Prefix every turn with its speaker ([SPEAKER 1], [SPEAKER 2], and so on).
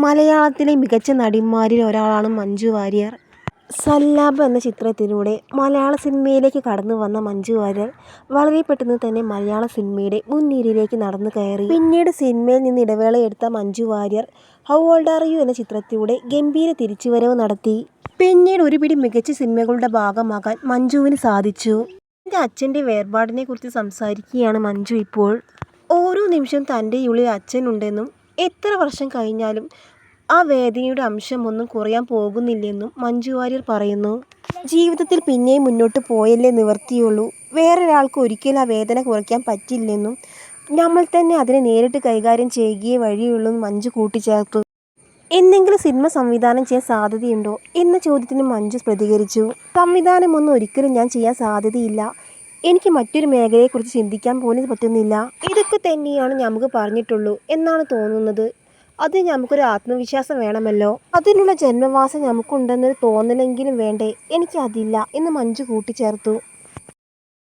[SPEAKER 1] മലയാളത്തിലെ മികച്ച നടിമാരിൽ ഒരാളാണ് മഞ്ജു വാര്യർ. സല്ലാപം എന്ന ചിത്രത്തിലൂടെ മലയാള സിനിമയിലേക്ക് കടന്നു വന്ന മഞ്ജു വാര്യർ വളരെ പെട്ടെന്ന് തന്നെ മലയാള സിനിമയുടെ മുൻനിരയിലേക്ക് നടന്നു കയറി. പിന്നീട് സിനിമയിൽ നിന്ന് ഇടവേളയെടുത്ത Manju Warrier how old are you എന്ന ചിത്രത്തിലൂടെ ഗംഭീര തിരിച്ചുവരവ് നടത്തി. പിന്നീട് ഒരുപിടി മികച്ച സിനിമകളുടെ ഭാഗമാകാൻ മഞ്ജുവിന് സാധിച്ചു. തൻ്റെ അച്ഛൻ്റെ വേർപാടിനെ കുറിച്ച് സംസാരിക്കുകയാണ് മഞ്ജു ഇപ്പോൾ. ഓരോ നിമിഷവും തൻ്റെ ഉള്ളിൽ അച്ഛനുണ്ടെന്നും എത്ര വർഷം കഴിഞ്ഞാലും ആ വേദനയുടെ അംശമൊന്നും കുറയാൻ പോകുന്നില്ലെന്നും മഞ്ജു വാര്യർ പറയുന്നു. ജീവിതത്തിൽ പിന്നെയും മുന്നോട്ട് പോയല്ലേ നിവർത്തിയുള്ളൂ. വേറൊരാൾക്ക് ഒരിക്കലും ആ വേദന കുറയ്ക്കാൻ പറ്റില്ലെന്നും നമ്മൾ തന്നെ അതിനെ നേരിട്ട് കൈകാര്യം ചെയ്യുകയേ വഴിയുള്ളൂ എന്ന് മഞ്ജു കൂട്ടിച്ചേർത്തു. എന്തെങ്കിലും സിനിമ സംവിധാനം ചെയ്യാൻ സാധ്യതയുണ്ടോ എന്ന ചോദ്യത്തിന് മഞ്ജു പ്രതികരിച്ചു. സംവിധാനമൊന്നും ഒരിക്കലും ഞാൻ ചെയ്യാൻ സാധ്യതയില്ല. എനിക്ക് മറ്റൊരു മേഖലയെക്കുറിച്ച് ചിന്തിക്കാൻ പോലും പറ്റുന്നില്ല. ഇതൊക്കെ തന്നെയാണ് നമുക്ക് പറഞ്ഞിട്ടുള്ളൂ എന്നാണ് തോന്നുന്നത്. അതിന് നമുക്കൊരു ആത്മവിശ്വാസം വേണമല്ലോ. അതിനുള്ള ജന്മവാസം നമുക്കുണ്ടെന്നൊരു തോന്നലെങ്കിലും വേണ്ടേ? എനിക്ക് അതില്ല എന്ന് മഞ്ജു കൂട്ടിച്ചേർത്തു.